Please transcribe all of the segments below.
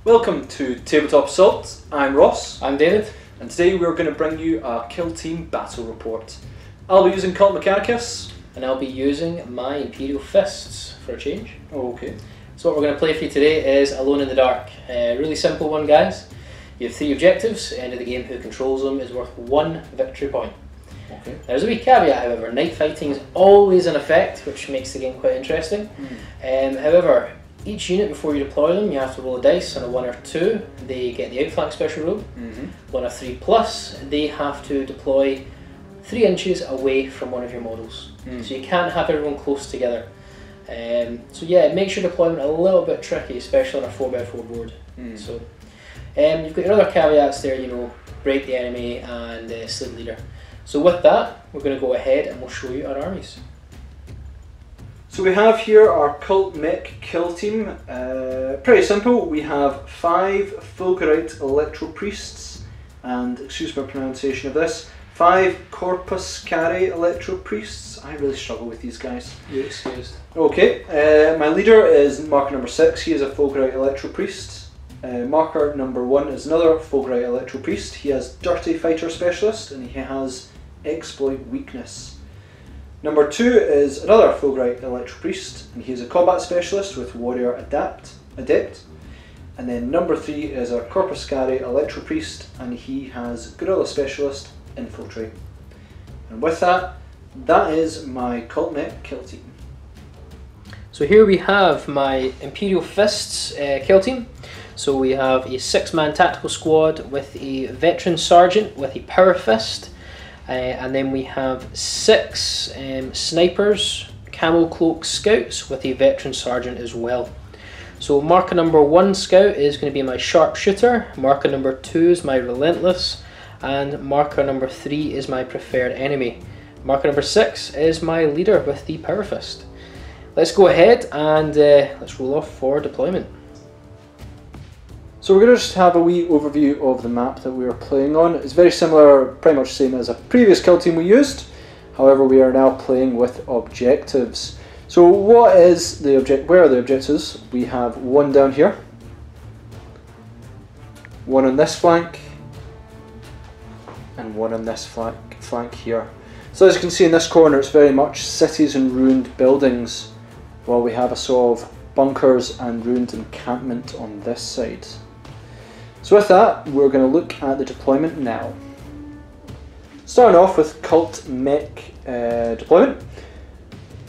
Welcome to Tabletop Assault. I'm Ross. I'm David. And today we're going to bring you a Kill Team Battle Report. I'll be using Cult Mechanicus. And I'll be using my Imperial Fists for a change. Okay. So what we're going to play for you today is Alone in the Dark. Really simple one, guys. You have 3 objectives. End of the game, who controls them is worth 1 victory point. Okay. There's a wee caveat, however. Night fighting is always in effect, which makes the game quite interesting. However, each unit before you deploy them, you have to roll a dice. On a 1 or 2, they get the outflank special rule. 1 or 3 plus, they have to deploy 3 inches away from one of your models. So you can't have everyone close together. So yeah, it makes your deployment a little bit tricky, especially on a 4x4 board. So you've got your other caveats there, you know, break the enemy and slip leader. So with that, we're going to go ahead and we'll show you our armies. So we have here our Cult Mech Kill Team. Pretty simple. We have 5 Fulgurite Electro Priests, and excuse my pronunciation of this, 5 Corpus Cari Electro Priests. I really struggle with these guys. You're excused. Okay, my leader is marker number 6. He is a Fulgurite Electro Priest. Marker number 1 is another Fulgurite Electro Priest. He has Dirty Fighter Specialist and he has Exploit Weakness. Number 2 is another Fulgurite Electro Priest, and he is a Combat Specialist with Warrior Adept. And then number 3 is our Corpus Cari Electro Priest, and he has Guerrilla Specialist Infiltrate. And with that, that is my Cult Mech Kill Team. So here we have my Imperial Fists kill team. So we have a 6-man tactical squad with a veteran sergeant with a power fist. And then we have 6 snipers, camo cloak scouts with a veteran sergeant as well. So marker number 1 scout is going to be my sharpshooter, marker number 2 is my relentless, and marker number 3 is my preferred enemy. Marker number 6 is my leader with the power fist. Let's go ahead and let's roll off for deployment. So we're going to just have a wee overview of the map that we are playing on. It's very similar, pretty much the same as a previous kill team we used. However, we are now playing with objectives. So what is the where are the objectives? We have 1 down here, 1 on this flank, and 1 on this flank here. So as you can see in this corner, it's very much cities and ruined buildings, while we have a sort of bunkers and ruined encampment on this side. So with that, we're going to look at the deployment now. Starting off with Cult Mech deployment.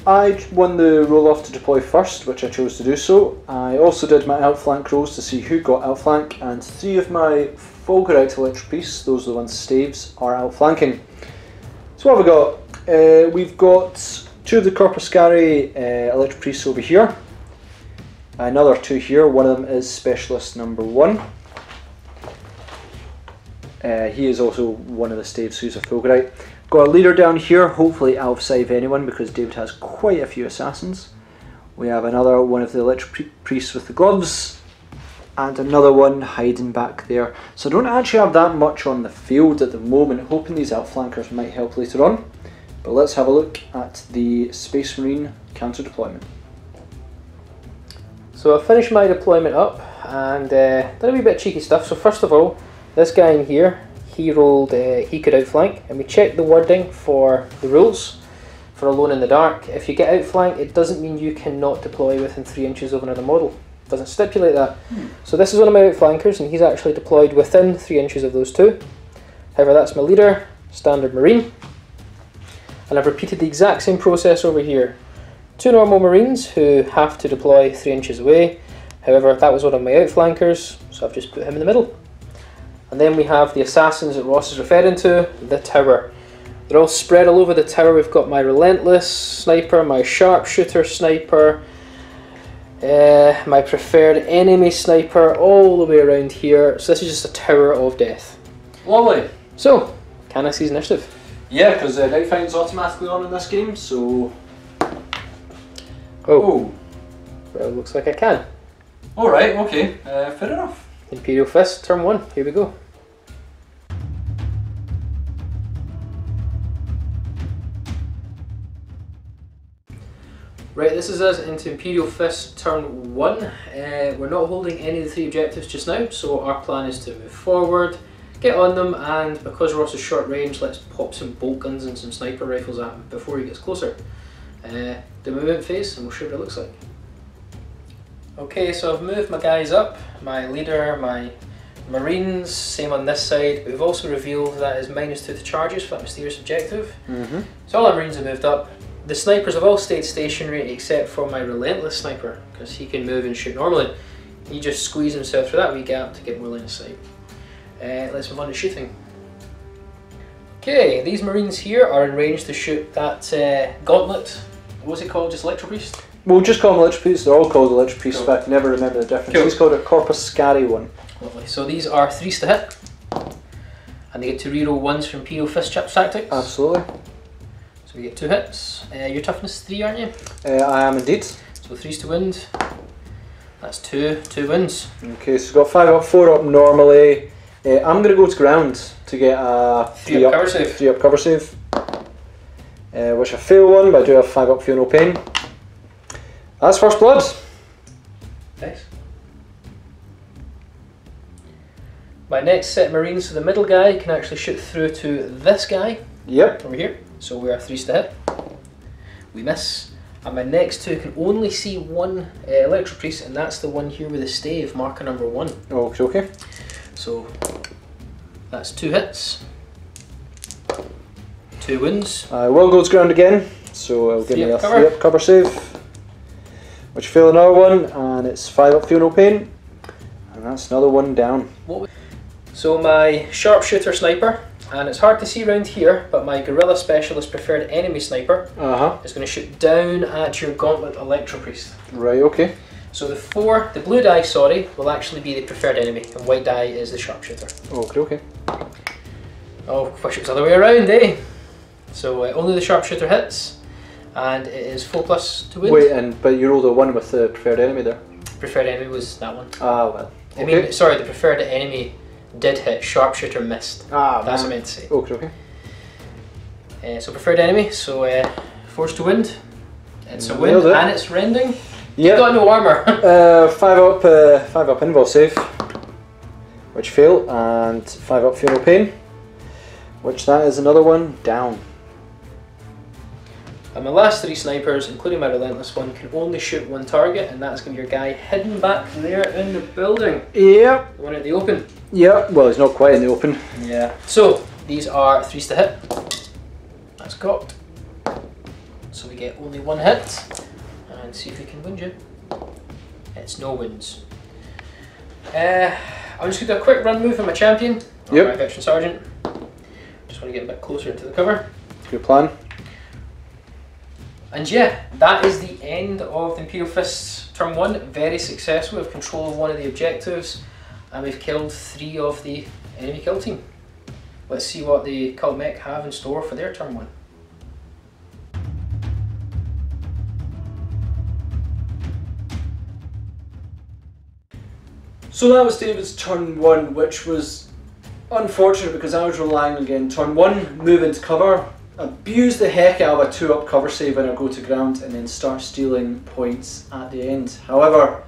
I won the roll off to deploy first, which I chose to do so. I also did my outflank rolls to see who got outflank, and 3 of my Fulgurite Electro Priests, those are the ones staves, are outflanking. So what have we got? We've got 2 of the Corpus Cari Electro Priests over here. Another 2 here, one of them is Specialist number 1. He is also one of the staves who's a Fulgurite. Got a leader down here, hopefully I'll save anyone because David has quite a few assassins. We have another one of the Electro Priests with the gloves, and another one hiding back there. So I don't actually have that much on the field at the moment, hoping these outflankers might help later on. But let's have a look at the Space Marine counter deployment. So I finished my deployment up and did a wee bit of cheeky stuff. So first of all, this guy in here, he rolled he could outflank, and we checked the wording for the rules for Alone in the Dark. If you get outflank, it doesn't mean you cannot deploy within 3 inches of another model. It doesn't stipulate that. So this is one of my outflankers, and he's actually deployed within 3 inches of those 2. However, that's my leader, standard Marine. And I've repeated the exact same process over here. 2 normal Marines who have to deploy 3 inches away. However, that was one of my outflankers, so I've just put him in the middle. And then we have the assassins that Ross is referring to, the tower. They're all spread all over the tower. We've got my relentless sniper, my sharpshooter sniper, my preferred enemy sniper, all the way around here. So this is just a tower of death. Lovely. So, can I seize initiative? Yeah, because night fighting's automatically on in this game, so... Oh. Well, looks like I can. Alright, okay, fair enough. Imperial Fist, turn 1, here we go. Right, this is us into Imperial Fist turn 1. We're not holding any of the 3 objectives just now, so our plan is to move forward, get on them, and because we're also short range, let's pop some bolt guns and some sniper rifles at him before he gets closer. The movement phase, and we'll show what it looks like. Okay, so I've moved my guys up, my leader, my Marines, same on this side, but we've also revealed that is -2 to charges for that mysterious objective. So all our Marines have moved up. The snipers have all stayed stationary except for my relentless sniper, because he can move and shoot normally. He just squeezed himself through that wee gap to get more line of sight. Let's move on to shooting. Okay, these Marines here are in range to shoot that gauntlet. What's it called? Just Electro Priest? We'll just call them Electro Priests. They're all called Electro Priests, Cool. but I can never remember the difference. Cool. He's called a Corpus Scary one. Lovely. So these are 3s to hit, and they get to reroll 1s from Imperial Fist tactics. Absolutely. So we get 2 hits. Your toughness 3, aren't you? I am indeed. So 3s to wound. That's 2 wins. Okay, so we've got 5 up, 4 up normally. I'm going to go to ground to get a 3 up cover save. 3 up cover save. Which I fail one, but I do have 5 up, feel no pain. That's first blood. Nice. My next set of Marines, so the middle guy can actually shoot through to this guy. Yep. Over here. So we are 3s to hit. We miss. And my next 2 can only see 1 Electro Priest, and that's the one here with the stave, marker number 1. Okay, okay. So that's 2 hits. 2 wounds. I will go to ground again, so it'll give me a 3 up cover save. Which fail another one, and it's 5 up, feel no pain. And that's another one down. So my sharpshooter sniper, and it's hard to see around here, but my guerrilla specialist preferred enemy sniper is going to shoot down at your gauntlet Electro Priest. Right, okay. So the blue die, sorry, will actually be the preferred enemy, and white die is the sharpshooter. Okay, okay. Oh, wish it was the other way around, eh? So only the sharpshooter hits, and it is 4+ to wound. Wait, but you rolled a 1 with the preferred enemy there. Preferred enemy was that one. Ah, well. Okay. I mean, sorry, the preferred enemy did hit, sharpshooter missed. Ah, that's man. what I meant to say. Okay, okay. So preferred enemy, so 4s to wound. It's a Nailed wound it. and it's rending. Yeah. You've got no armour. 5 up invul save, which fail, and 5 up feel no pain, which that is another one down. And my last 3 snipers, including my relentless one, can only shoot 1 target, and that's going to be your guy hidden back there in the building. Yep. The one in the open. Yep. Well, he's not quite in the open. Yeah. So these are 3s to hit. That's cocked. So we get only 1 hit, and see if we can wound you. It's no wounds. I'm just going to do a quick run move with my champion. Yep. My veteran sergeant. Just want to get a bit closer into the cover. Good plan. And yeah, that is the end of the Imperial Fists turn 1. Very successful. We have control of one of the objectives, and we've killed 3 of the enemy kill team. Let's see what the Cult Mech have in store for their turn 1. So that was David's turn 1, which was unfortunate because I was relying again. Turn 1, move into cover, abuse the heck out of a 2 up cover save when I go to ground, and then start stealing points at the end. However,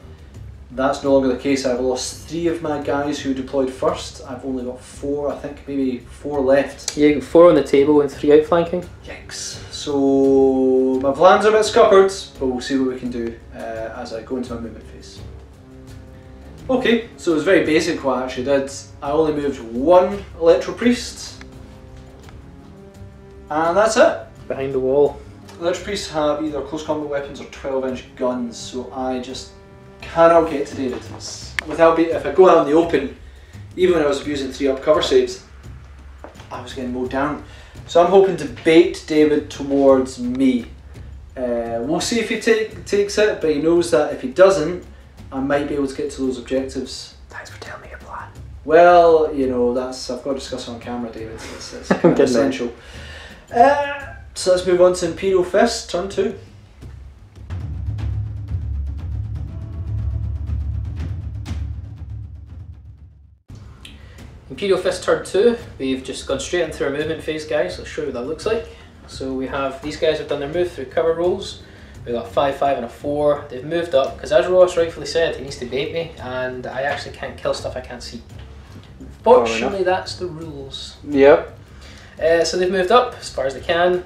that's no longer the case. I've lost 3 of my guys who deployed first. I've only got 4, I think maybe 4 left. Yeah, you got 4 on the table and 3 outflanking. Yikes. So my plans are a bit scuppered, but we'll see what we can do as I go into my movement phase. Okay, so it was very basic what I actually did. I only moved 1 Electro Priest, and that's it. Behind the wall. Electro Priests have either close combat weapons or 12-inch guns, so I just cannot get to David. If I go out in the open, even when I was abusing 3 up cover saves, I was getting mowed down. So I'm hoping to bait David towards me. We'll see if he takes it, but he knows that if he doesn't, I might be able to get to those objectives. Thanks for telling me your plan. Well, you know, I've got to discuss on camera, David. It's kind of essential. So let's move on to Imperial Fists, turn 2. Imperial Fist turn 2, we've just gone straight into our movement phase, guys. I'll show you what that looks like. So we have, these guys have done their move through cover rolls. We've got 5, 5 and a 4. They've moved up, because as Ross rightfully said, he needs to bait me, and I actually can't kill stuff I can't see. Fortunately, that's the rules. Yep. So they've moved up as far as they can.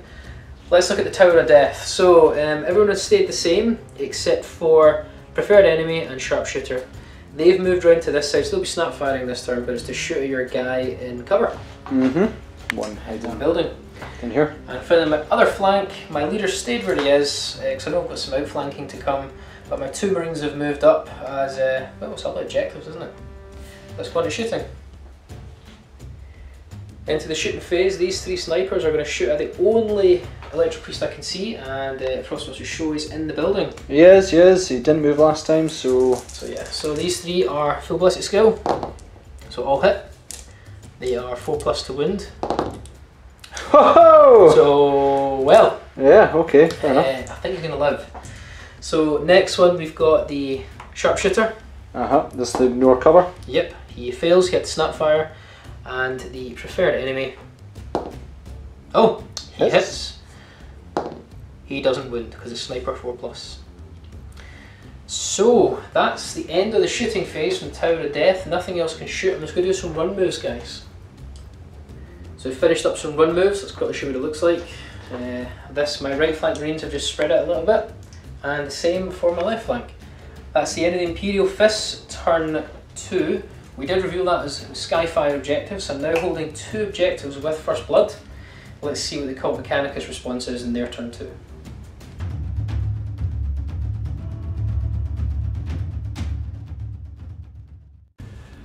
Let's look at the Tower of Death. So everyone has stayed the same, except for Preferred Enemy and Sharpshooter. They've moved around to this side, so they'll be snap firing this turn, but it's to shoot at your guy in cover. One head in building. In here. And for my other flank, my leader stayed where he is, because I know I've got some outflanking to come, but my 2 Marines have moved up as, well, it's all about objectives, isn't it? Let's go on to shooting. Into the shooting phase, these 3 snipers are going to shoot at the only Electric Priest I can see, and Frost wants to show he's in the building. Yes, he didn't move last time, so... So yeah, so these 3 are full ballistic skill, so all hit. They are 4+ to wound. Ho-ho! So, well. Yeah, okay, fair enough. I think he's going to live. So next one we've got the Sharpshooter. This is the ignore cover. Yep, he fails, he had Snapfire. And the Preferred Enemy. Oh, he hits. He doesn't wound because it's Sniper 4+. So that's the end of the shooting phase from Tower of Death. Nothing else can shoot. I'm just going to do some run moves, guys. So we've finished up some run moves. Let's quickly show what it looks like. My right flank Marines have just spread out a little bit, and the same for my left flank. That's the end of the Imperial Fists, turn 2. We did reveal that as Skyfire objectives. I'm now holding 2 objectives with First Blood. Let's see what the Cult Mechanicus response is in their turn 2.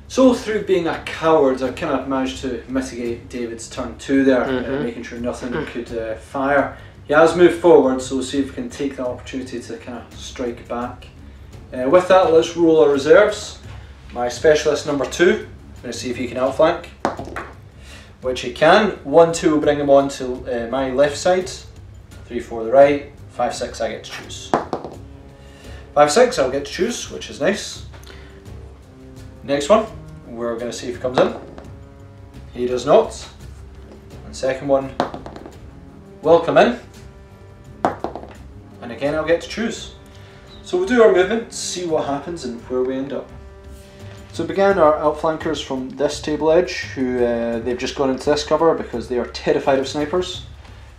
So through being a coward, I kind of managed to mitigate David's turn 2 there, making sure nothing could fire. He has moved forward, so we'll see if we can take that opportunity to kind of strike back. With that, let's roll our reserves. My specialist number 2, I'm going to see if he can outflank, which he can. 1, 2 will bring him on to my left side, 3, 4 the right, 5, 6 I get to choose. 5, 6 I'll get to choose, which is nice. Next one, we're going to see if he comes in. He does not. And second one will come in, and again I'll get to choose. So we'll do our movement, see what happens and where we end up. So we began our outflankers from this table edge, who they've just gone into this cover because they are terrified of snipers,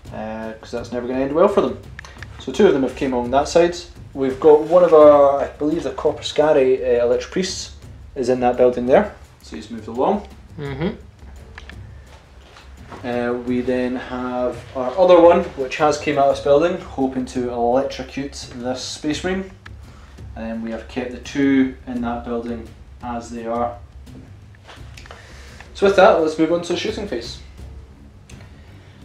because that's never going to end well for them. So 2 of them have came along that side. We've got one of our, I believe the Corpuscari Electric Priests is in that building there, so he's moved along. We then have our other one, which has came out of this building, hoping to electrocute this Space Marine. And then we have kept the 2 in that building as they are. So with that, let's move on to the shooting phase.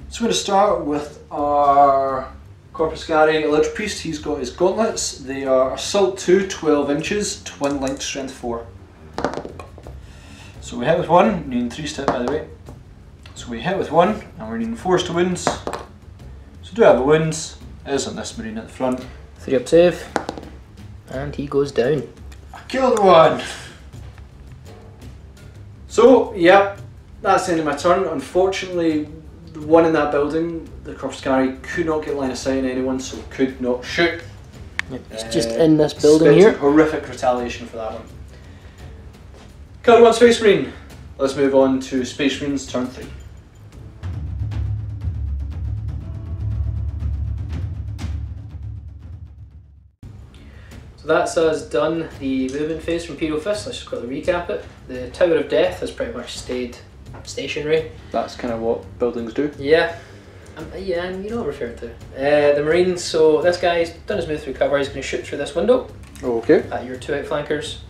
So we're going to start with our Corpuscari Electric Priest. He's got his gauntlets. They are Assault 2, 12 inches, Twin Linked Strength 4. So we hit with 1, needing 3 step by the way. So we hit with 1, and we're needing 4s to wounds. So do have a wounds, it is on this Marine at the front. 3 up save, and he goes down. I killed 1! So, yeah, that's the end of my turn. Unfortunately, the one in that building, the Corpuscari, could not get line of sight on anyone, so could not shoot. Yep, it's just in this building here. Horrific retaliation for that one. Killed 1 Space Marine. Let's move on to Space Marines turn 3. So that's us done the movement phase from Imperial Fists. Let's just quickly recap it. The Tower of Death has pretty much stayed stationary. That's kind of what buildings do. Yeah. Yeah, and you know what I'm referring to. The Marines, so this guy's done his move through cover. He's going to shoot through this window. Okay. At your 2 outflankers.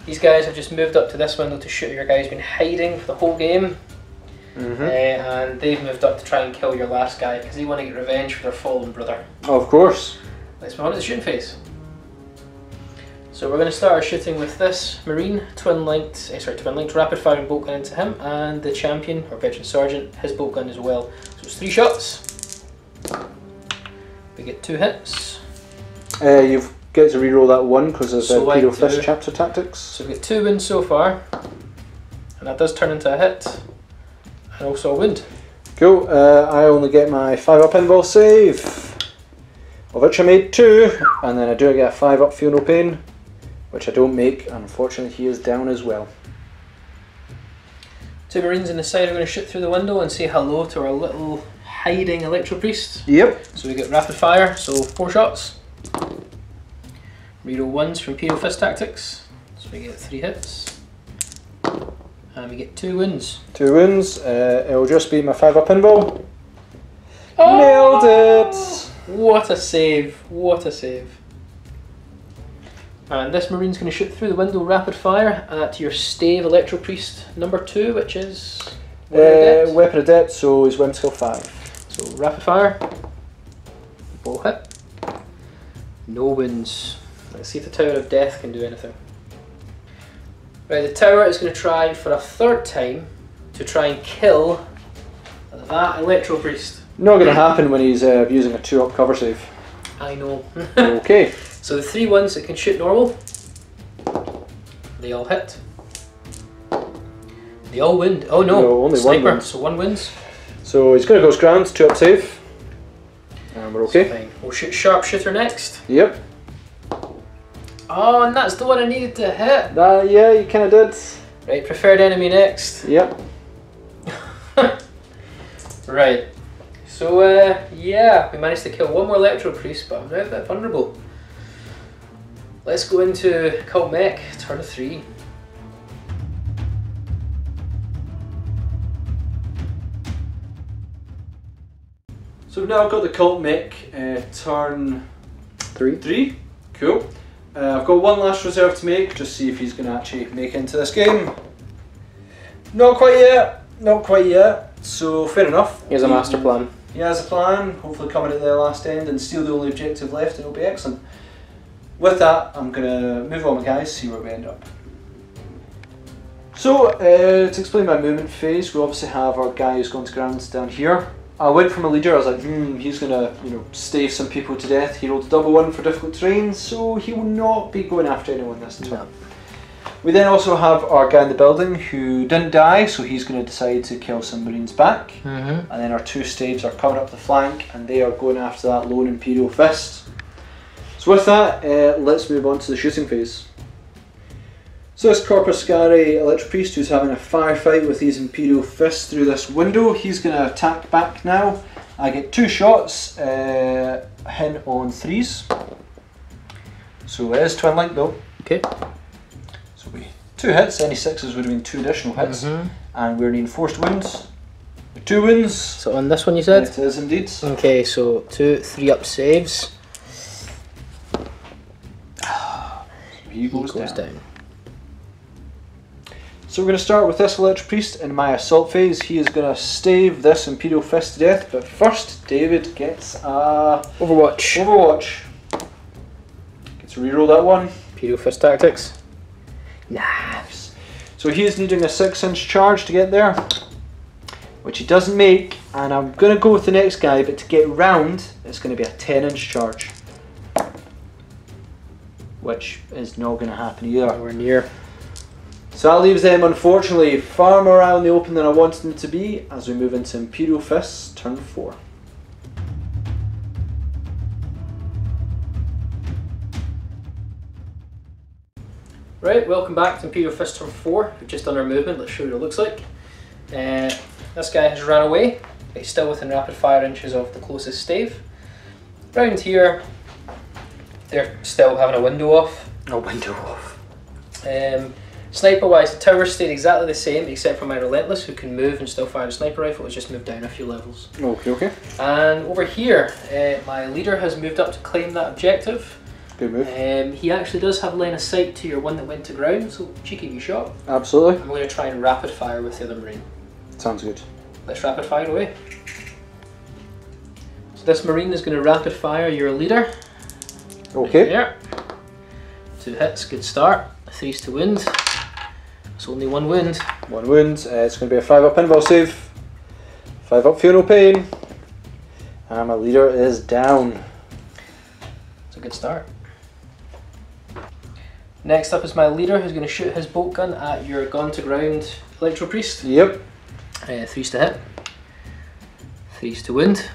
These guys have just moved up to this window to shoot at your guy who's been hiding for the whole game. And they've moved up to try and kill your last guy because they want to get revenge for their fallen brother. Oh, of course. Let's move on to the shooting phase. So we're going to start our shooting with this Marine, twin linked rapid firing bolt gun into him, and the champion, or veteran sergeant, his bolt gun as well. So it's 3 shots. We get 2 hits. You've got to reroll that 1 because of the Imperial Fist chapter tactics. So we get 2 wins so far, and that does turn into a hit, and also a wound. Cool. I only get my 5 up pinball save. of which I made 2, and then I do get a 5 up, feel no pain, which I don't make, and unfortunately he is down as well. 2 Marines in the side are going to shoot through the window and say hello to our little hiding Electro Priest. Yep. So we get rapid fire, so 4 shots. Reroll 1s from Imperial Fist tactics, so we get 3 hits. And we get 2 wounds. 2 wounds, it'll just be my 5 up pinball. Oh! Nailed it! What a save, what a save. And this Marine's going to shoot through the window rapid fire at your Stave Electro Priest number 2, which is Weapon of Death, so he's weapon skill 5. So rapid fire, ball hit, no wounds. Let's see if the Tower of Death can do anything. Right, the Tower is going to try for a 3rd time to try and kill that Electro Priest. Not going to happen when he's using a 2 up cover save. I know. Okay. So the 3 ones that can shoot normal, they all hit. They all wound. Oh no, only sniper, 1 wins. so 1 wins. So he's going to go ground, 2 up save. And we're okay. Fine. We'll shoot Sharpshooter next. Yep. Oh, and that's the one I needed to hit. Yeah, you kind of did. Right, preferred enemy next. Yep. Right. So, yeah, we managed to kill 1 more Electro Priest, but I'm now a bit vulnerable. Let's go into Cult Mech, turn 3. So we've now got the Cult Mech, turn 3. Cool. I've got 1 last reserve to make, just see if he's going to actually make it into this game. Not quite yet, not quite yet. So fair enough. Here's a master plan. He has a plan, hopefully coming at the last end and steal the only objective left, and it'll be excellent. With that, I'm going to move on, guys, see where we end up. So, to explain my movement phase, we obviously have our guy who's going to ground down here. I went from a leader, I was like, he's going to, stave some people to death. He rolled a double 1 for difficult terrain, so he will not be going after anyone this turn. No. We then also have our guy in the building who didn't die, so he's going to decide to kill some Marines back. And then our 2 staves are coming up the flank, and they are going after that lone Imperial Fist. So with that, let's move on to the shooting phase. So this Corpuscari Electro Priest who's having a firefight with these Imperial Fists through this window, he's going to attack back now. I get 2 shots, hit on 3s. So it is twin link though. Okay. So we 2 hits, any 6s would have been 2 additional hits, and we're needing forced wounds. 2 wounds. So on this one you said? It is indeed. Okay, so 2 3 up saves. He goes down. down. So we're going to start with this Electro Priest in my assault phase. He is going to stave this Imperial Fist to death, but first David gets a Overwatch. Gets to reroll that 1. Imperial Fist tactics. Nice. So he is needing a 6-inch charge to get there, which he doesn't make, and I'm going to go with the next guy, but to get round it's going to be a 10-inch charge, which is not going to happen either. Nowhere near. So that leaves them unfortunately far more out in the open than I wanted them to be as we move into Imperial Fists turn 4. Right, welcome back to Imperial Fist turn 4. We've just done our movement, let's show you what it looks like. This guy has ran away, but he's still within rapid fire inches of the closest stave. Round here, they're still having a window off. Sniper wise, the tower stayed exactly the same except for my Relentless, who can move and still fire a sniper rifle. It's just moved down a few levels. Okay. And over here, my leader has moved up to claim that objective. Good move. He actually does have line of sight to your one that went to ground, so cheeky wee shot. Absolutely. I'm going to try and rapid fire with the other Marine. Sounds good. Let's rapid fire away. So this Marine is going to rapid fire your leader. Okay. Right there. 2 hits, good start. 3s to wound. It's only 1 wound. 1 wound. It's going to be a 5 up pinball save. 5 up, feel no pain. And my leader is down. It's a good start. Next up is my leader, who's going to shoot his bolt gun at your gone to ground Electro Priest. Yep. 3s to hit. 3s to wound.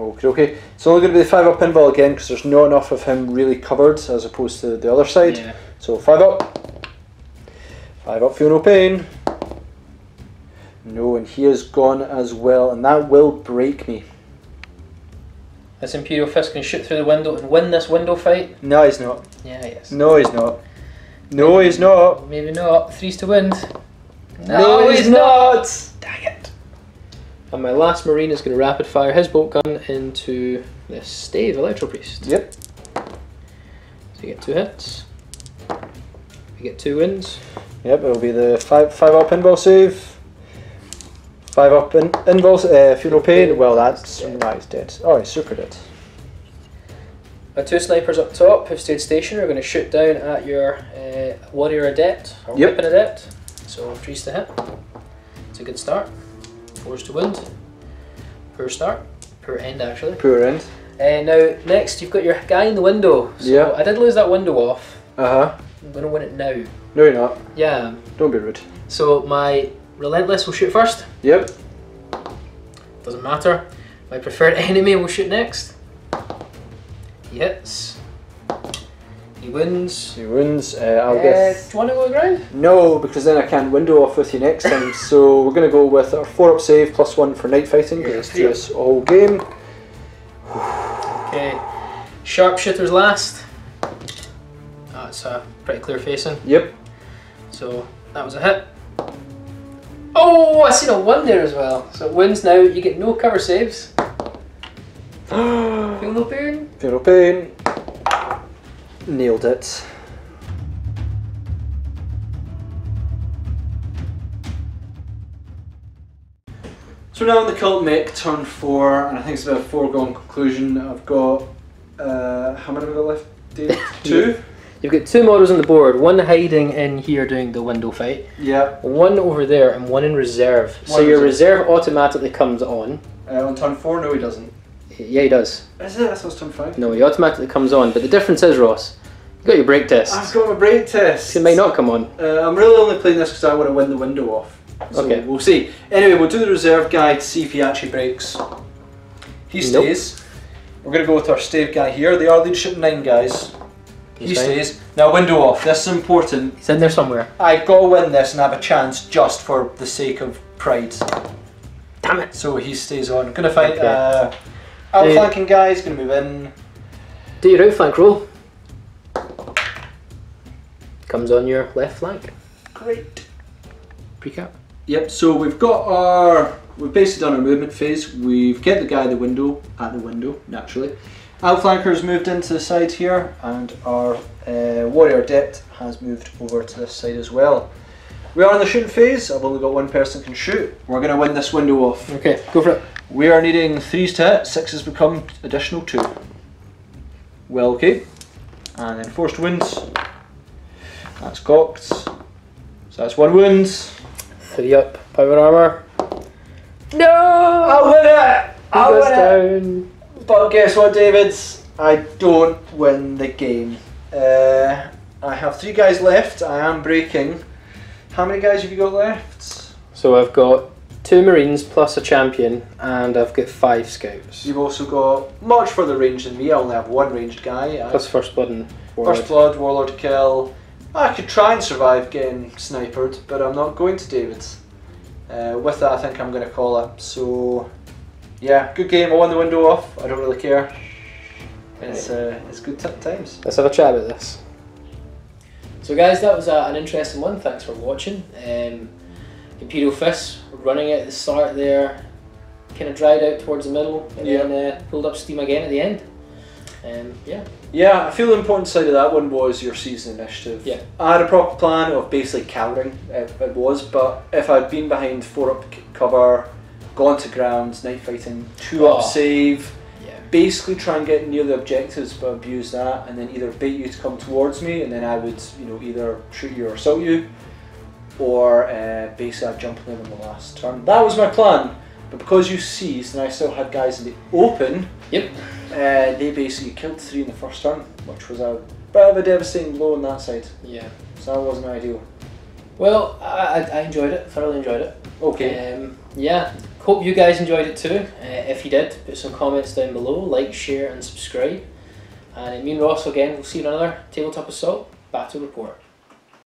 Okay, okay. It's only going to be the 5 up pinball again because there's not enough of him really covered as opposed to the other side. Yeah. So 5 up. 5 up, feel no pain. No, and he is gone as well, and that will break me. This Imperial Fist can shoot through the window and win this window fight. No, he's not. Yeah, he is. No, he's not. No, he's not. Maybe not. 3's to wind. No, he's not. Dang it. And my last Marine is going to rapid fire his bolt gun into this stave Electro Priest. Yep. So you get 2 hits. You get 2 wins. Yep, it'll be the 5 up pinball save. 5 up invul, feel no pain. Well, that's he's dead. Oh, he's super dead. My 2 snipers up top who've stayed stationary are going to shoot down at your warrior adept or weapon adept. So 3's to hit. It's a good start. 4's to wind. Poor start. Poor end actually. Poor end. Now next you've got your guy in the window. So I did lose that window off. I'm going to win it now. No, you're not. Yeah. Don't be rude. So my Relentless will shoot first. Yep. Doesn't matter. My preferred enemy will shoot next. He hits. He wins. He wins. I'll get. Do you want to go ground? No, because then I can't window off with you next time. So we're going to go with our 4 up save plus 1 for night fighting because it's through this whole game. Okay. Sharpshooter's last. That's a pretty clear facing. Yep. So that was a hit. Oh, I seen a 1 there as well. So it wins now. You get no cover saves. Feel no pain? Feel no pain. Nailed it. So now in the Cult Mech, turn 4, and I think it's about a foregone conclusion. I've got, how many have I got left, Dave? 2? You've got 2 models on the board, 1 hiding in here doing the window fight, yeah. 1 over there and 1 in reserve. So your reserve automatically comes on. On turn 4, no he doesn't. Yeah, he does. Is it? I thought it was turn 5. No, he automatically comes on, but the difference is, Ross, you got your break test. I've got my break test. It may not come on. I'm really only playing this because I want to win the window off. So okay. We'll see. Anyway, we'll do the reserve guy to see if he actually breaks. He stays. Nope. We're going to go with our stave guy here. They are leadership 9 guys. He stays. Now window off. This is important. He's in there somewhere. I've got to win this and have a chance just for the sake of pride. Damn it. So he stays on. Going to fight outflanking guy. He's going to move in. Do your outflank roll. Comes on your left flank. Great. Precap. Yep, so we've basically done our movement phase. We've kept the guy at the window, naturally. Outflanker's moved into the side here, and our warrior adept has moved over to this side as well. We are in the shooting phase. I've only got 1 person can shoot. We're going to win this window off. Okay, go for it. We are needing 3s to hit, 6s become additional 2. Well, okay. And then forced wounds. That's cocked. So that's 1 wound. 3 up, power armor. No! I'll win it! I'll win it! But guess what, David? I don't win the game. I have 3 guys left. I am breaking. How many guys have you got left? So I've got 2 Marines plus a champion, and I've got 5 scouts. You've also got much further range than me. I only have 1 ranged guy. Plus first blood and warlord. First blood, warlord kill. I could try and survive getting sniped, but I'm not going to, David. With that, I think I'm going to call it. So, yeah, good game. I won the window off. I don't really care. It's good times. Let's have a chat about this. So, guys, that was an interesting one. Thanks for watching. Imperial Fists running it at the start there, kind of dried out towards the middle, and then pulled up steam again at the end. Yeah, I feel the important side of that one was your season initiative. Yeah. I had a proper plan of basically countering, it was, but if I'd been behind 4 up cover, gone to ground, night fighting, 2 up save, basically try and get near the objectives but abuse that, and then either bait you to come towards me and then I would either shoot you or assault you, or basically I'd jump on them in the last turn. That was my plan, but because you seized and I still had guys in the open, they basically killed 3 in the first turn, which was a bit of a devastating blow on that side. Yeah. So that wasn't ideal. Well, I enjoyed it, thoroughly enjoyed it. Okay. Yeah, hope you guys enjoyed it too. If you did, put some comments down below, like, share and subscribe. And me and Ross again, we'll see you in another Tabletop Assault Battle Report.